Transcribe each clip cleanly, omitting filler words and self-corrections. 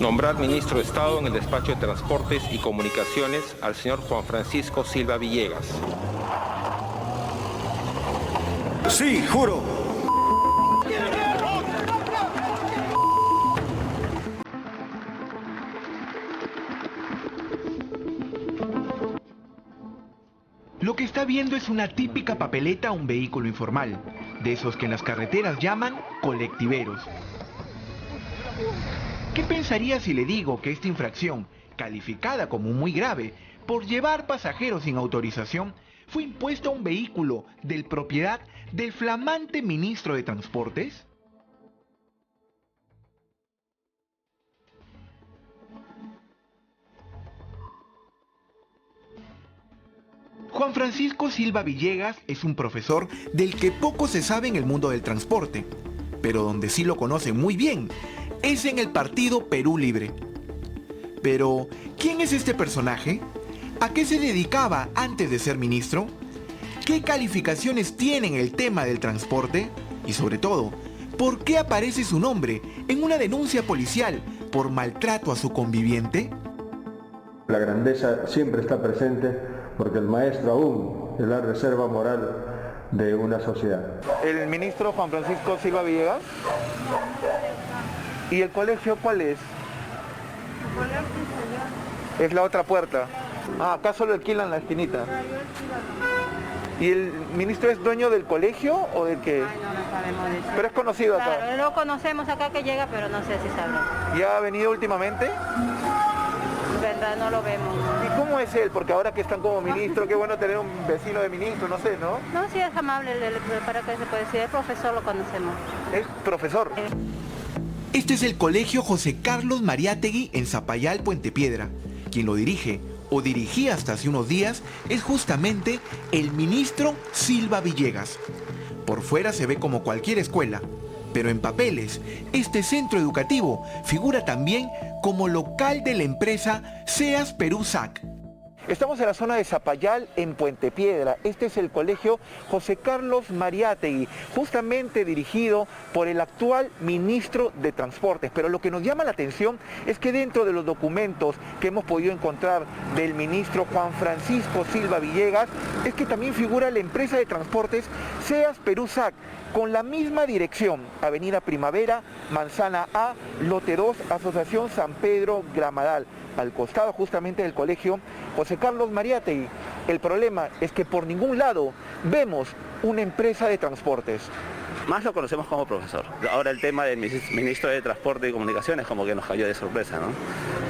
Nombrar ministro de Estado en el despacho de Transportes y Comunicaciones al señor Juan Francisco Silva Villegas. Sí, juro. Lo que está viendo es una típica papeleta a un vehículo informal, de esos que en las carreteras llaman colectiveros. ¿Qué pensaría si le digo que esta infracción, calificada como muy grave por llevar pasajeros sin autorización, fue impuesta a un vehículo de propiedad del flamante ministro de Transportes? Juan Francisco Silva Villegas es un profesor del que poco se sabe en el mundo del transporte, pero donde sí lo conocen muy bien es en el partido Perú Libre. Pero, ¿quién es este personaje? ¿A qué se dedicaba antes de ser ministro? ¿Qué calificaciones tiene en el tema del transporte? Y sobre todo, ¿por qué aparece su nombre en una denuncia policial por maltrato a su conviviente? La grandeza siempre está presente porque el maestro aún es la reserva moral de una sociedad. ¿El ministro Juan Francisco Silva Villegas? ¿Y el colegio cuál es? El colegio, señor. Es la otra puerta. Ah, acá solo alquilan la esquinita. ¿Y el ministro es dueño del colegio o del qué? Ay, no sabemos de eso. Pero es conocido acá. Claro, lo conocemos acá que llega, pero no sé si sabrá. ¿Ya ha venido últimamente? En verdad no lo vemos. ¿Y cómo es él? Porque ahora que están como ministro, qué bueno tener un vecino de ministro, no sé, ¿no? No, sí es amable, para qué se puede decir, el profesor lo conocemos. Es profesor. Este es el Colegio José Carlos Mariátegui en Zapallar, Puente Piedra. Quien lo dirige, o dirigía hasta hace unos días, es justamente el ministro Silva Villegas. Por fuera se ve como cualquier escuela, pero en papeles, este centro educativo figura también como local de la empresa SEAS Perú SAC. Estamos en la zona de Zapallar, en Puente Piedra. Este es el colegio José Carlos Mariátegui, justamente dirigido por el actual ministro de Transportes. Pero lo que nos llama la atención es que dentro de los documentos que hemos podido encontrar del ministro Juan Francisco Silva Villegas, es que también figura la empresa de transportes SEAS Perú SAC, con la misma dirección, Avenida Primavera, Manzana A, Lote 2, Asociación San Pedro Gramadal, al costado justamente del colegio José Carlos Mariátegui. El problema es que por ningún lado vemos una empresa de transportes. Más lo conocemos como profesor. Ahora el tema del ministro de Transporte y Comunicaciones como que nos cayó de sorpresa, ¿no?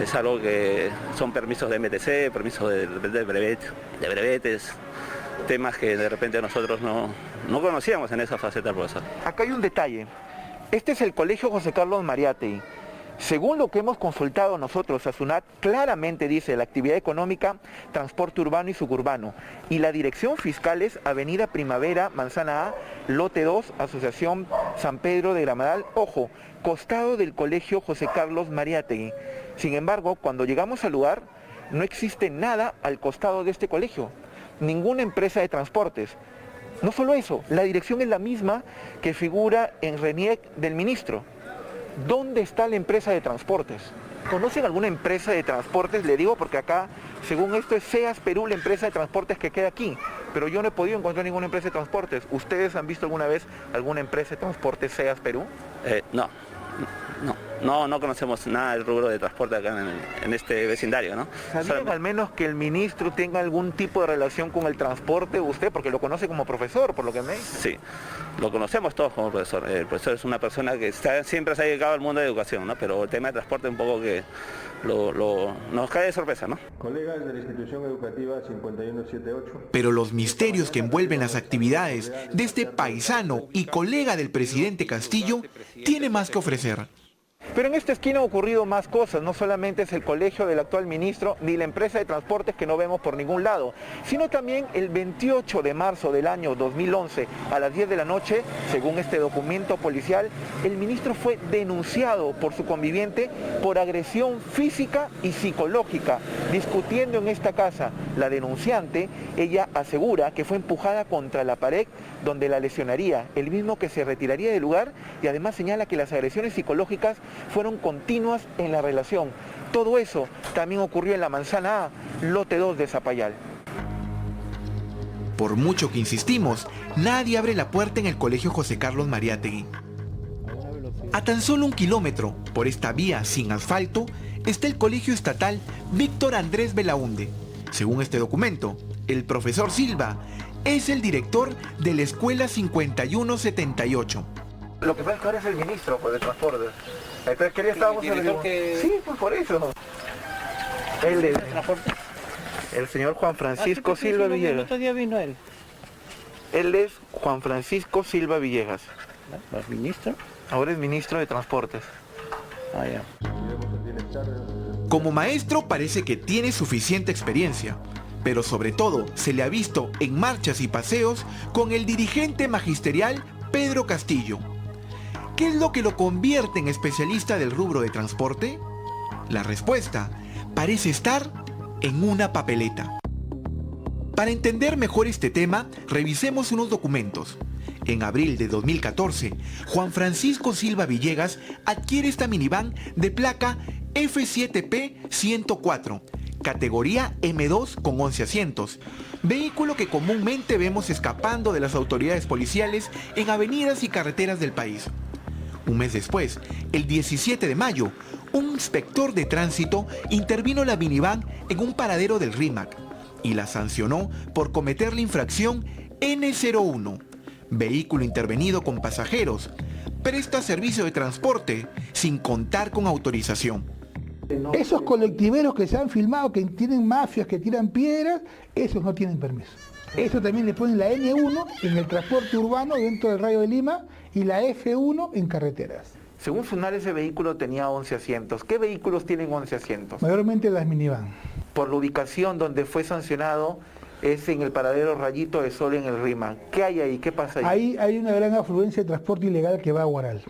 Es algo que son permisos de MTC, permisos de brevetes, temas que de repente nosotros no conocíamos en esa faceta del profesor. Acá hay un detalle. Este es el colegio José Carlos Mariátegui. Según lo que hemos consultado nosotros a SUNAT, claramente dice la actividad económica, transporte urbano y suburbano. Y la dirección fiscal es Avenida Primavera, Manzana A, Lote 2, Asociación San Pedro de Gramadal, ojo, costado del colegio José Carlos Mariátegui. Sin embargo, cuando llegamos al lugar, no existe nada al costado de este colegio, ninguna empresa de transportes. No solo eso, la dirección es la misma que figura en RENIEC del ministro. ¿Dónde está la empresa de transportes? ¿Conocen alguna empresa de transportes? Le digo porque acá, según esto, es SEAS Perú, la empresa de transportes que queda aquí. Pero yo no he podido encontrar ninguna empresa de transportes. ¿Ustedes han visto alguna vez alguna empresa de transportes SEAS Perú? No conocemos nada del rubro de transporte acá en este vecindario, ¿no? ¿Sabían al menos que el ministro tenga algún tipo de relación con el transporte usted? Porque lo conoce como profesor, por lo que me dice. Sí, lo conocemos todos como profesor. El profesor es una persona que siempre se ha dedicado al mundo de educación, ¿no? Pero el tema de transporte un poco que nos cae de sorpresa, ¿no? Colegas de la institución educativa 5178. Pero los misterios que envuelven las actividades de este paisano y colega del presidente Castillo tiene más que ofrecer. Pero en esta esquina ha ocurrido más cosas, no solamente es el colegio del actual ministro ni la empresa de transportes que no vemos por ningún lado, sino también el 28 de marzo del año 2011 a las 10 de la noche, según este documento policial, el ministro fue denunciado por su conviviente por agresión física y psicológica, discutiendo en esta casa. La denunciante, ella asegura que fue empujada contra la pared donde la lesionaría, el mismo que se retiraría del lugar, y además señala que las agresiones psicológicas fueron continuas en la relación. Todo eso también ocurrió en la manzana A, lote 2 de Zapayal. Por mucho que insistimos, nadie abre la puerta en el Colegio José Carlos Mariátegui. A tan solo 1 kilómetro, por esta vía sin asfalto, está el Colegio Estatal Víctor Andrés Belaúnde. Según este documento, el profesor Silva es el director de la Escuela 5178. Lo que pasa es que ahora es el ministro de Transporte. Entonces, ¿qué día estábamos en el que... Sí, pues por eso. Él es el señor Juan Francisco Silva Villegas. El otro día vino él. Él es Juan Francisco Silva Villegas. ¿No es ministro? Ahora es ministro de Transportes. Ah, ya. Como maestro parece que tiene suficiente experiencia, pero sobre todo se le ha visto en marchas y paseos con el dirigente magisterial Pedro Castillo. ¿Qué es lo que lo convierte en especialista del rubro de transporte? La respuesta parece estar en una papeleta. Para entender mejor este tema, revisemos unos documentos. En abril de 2014, Juan Francisco Silva Villegas adquiere esta minivan de placa F7P 104, categoría M2 con 11 asientos, vehículo que comúnmente vemos escapando de las autoridades policiales en avenidas y carreteras del país. Un mes después, el 17 de mayo, un inspector de tránsito intervino la minivan en un paradero del RIMAC y la sancionó por cometer la infracción N01. Vehículo intervenido con pasajeros, presta servicio de transporte sin contar con autorización. Esos colectiveros que se han filmado, que tienen mafias, que tiran piedras, esos no tienen permiso. Eso también le ponen la N1 en el transporte urbano dentro del Radio de Lima y la F1 en carreteras. Según SUNAT, ese vehículo tenía 11 asientos. ¿Qué vehículos tienen 11 asientos? Mayormente las minivan. Por la ubicación donde fue sancionado es en el paradero Rayito de Sol en el RIMA. ¿Qué hay ahí? ¿Qué pasa ahí? Ahí hay una gran afluencia de transporte ilegal que va a Huaral.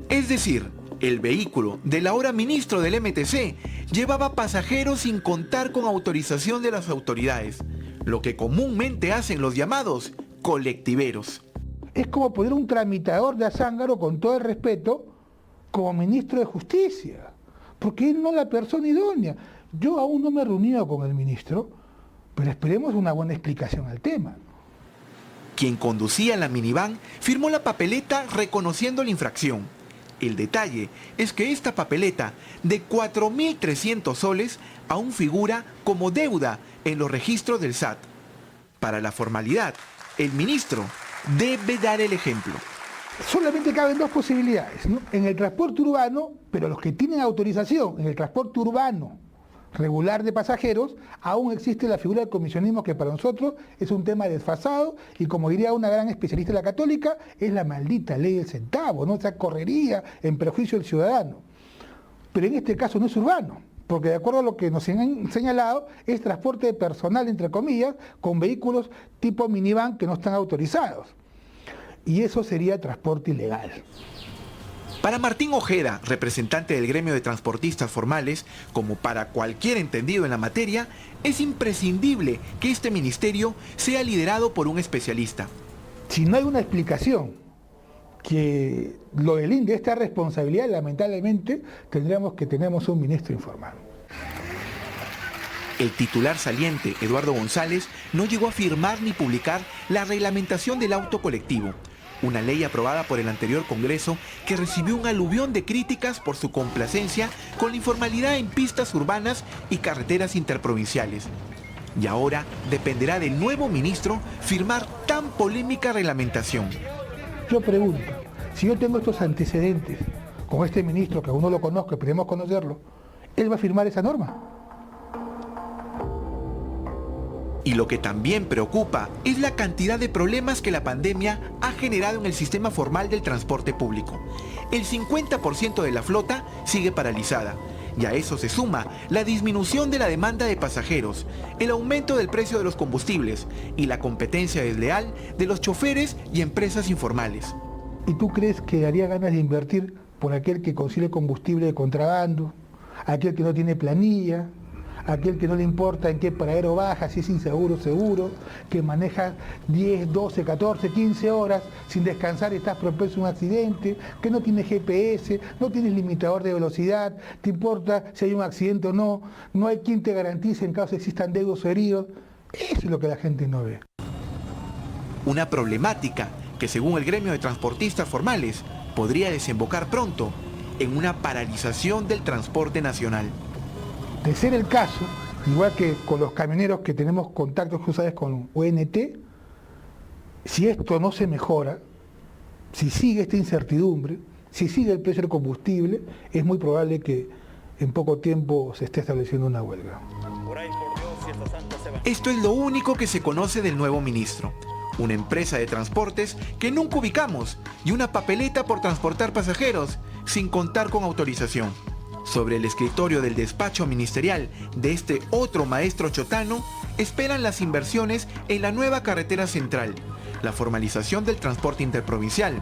Es decir, el vehículo del ahora ministro del MTC llevaba pasajeros sin contar con autorización de las autoridades, lo que comúnmente hacen los llamados colectiveros. Es como poner un tramitador de Azángaro, con todo el respeto, como ministro de Justicia, porque él no es la persona idónea. Yo aún no me he reunido con el ministro, pero esperemos una buena explicación al tema. Quien conducía la minivan firmó la papeleta reconociendo la infracción. El detalle es que esta papeleta de 4.300 soles aún figura como deuda en los registros del SAT. Para la formalidad, el ministro debe dar el ejemplo. Solamente caben dos posibilidades, ¿no? En el transporte urbano, pero los que tienen autorización, en el transporte urbano regular de pasajeros, aún existe la figura del comisionismo, que para nosotros es un tema desfasado y, como diría una gran especialista de la Católica, es la maldita ley del centavo, ¿no? Esa correría en perjuicio del ciudadano. Pero en este caso no es urbano, porque de acuerdo a lo que nos han señalado, es transporte personal, entre comillas, con vehículos tipo minivan que no están autorizados. Y eso sería transporte ilegal. Para Martín Ojeda, representante del gremio de transportistas formales, como para cualquier entendido en la materia, es imprescindible que este ministerio sea liderado por un especialista. Si no hay una explicación que lo delinde esta responsabilidad, lamentablemente tendríamos que tenemos un ministro informal. El titular saliente, Eduardo González, no llegó a firmar ni publicar la reglamentación del auto colectivo, una ley aprobada por el anterior Congreso que recibió un aluvión de críticas por su complacencia con la informalidad en pistas urbanas y carreteras interprovinciales. Y ahora dependerá del nuevo ministro firmar tan polémica reglamentación. Yo pregunto, si yo tengo estos antecedentes con este ministro, que aún no lo conozco, esperemos conocerlo, ¿él va a firmar esa norma? Y lo que también preocupa es la cantidad de problemas que la pandemia ha generado en el sistema formal del transporte público. El 50% de la flota sigue paralizada, y a eso se suma la disminución de la demanda de pasajeros, el aumento del precio de los combustibles y la competencia desleal de los choferes y empresas informales. ¿Y tú crees que daría ganas de invertir por aquel que consigue combustible de contrabando, aquel que no tiene planilla, aquel que no le importa en qué paradero baja, si es inseguro, seguro, que maneja 10, 12, 14, 15 horas sin descansar y estás propenso a un accidente, que no tiene GPS, no tienes limitador de velocidad, te importa si hay un accidente o no, no hay quien te garantice en caso existan deudos o heridos. Eso es lo que la gente no ve. Una problemática que, según el gremio de transportistas formales, podría desembocar pronto en una paralización del transporte nacional. De ser el caso, igual que con los camioneros que tenemos contactos cruzados con UNT, si esto no se mejora, si sigue esta incertidumbre, si sigue el precio del combustible, es muy probable que en poco tiempo se esté estableciendo una huelga. Esto es lo único que se conoce del nuevo ministro. Una empresa de transportes que nunca ubicamos y una papeleta por transportar pasajeros sin contar con autorización. Sobre el escritorio del despacho ministerial de este otro maestro chotano esperan las inversiones en la nueva carretera central, la formalización del transporte interprovincial,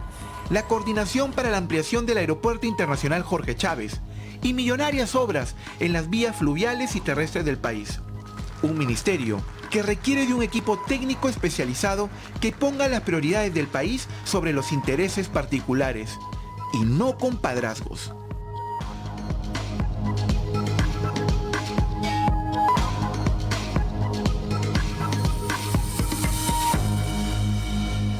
la coordinación para la ampliación del Aeropuerto Internacional Jorge Chávez y millonarias obras en las vías fluviales y terrestres del país. Un ministerio que requiere de un equipo técnico especializado que ponga las prioridades del país sobre los intereses particulares y no compadrazgos.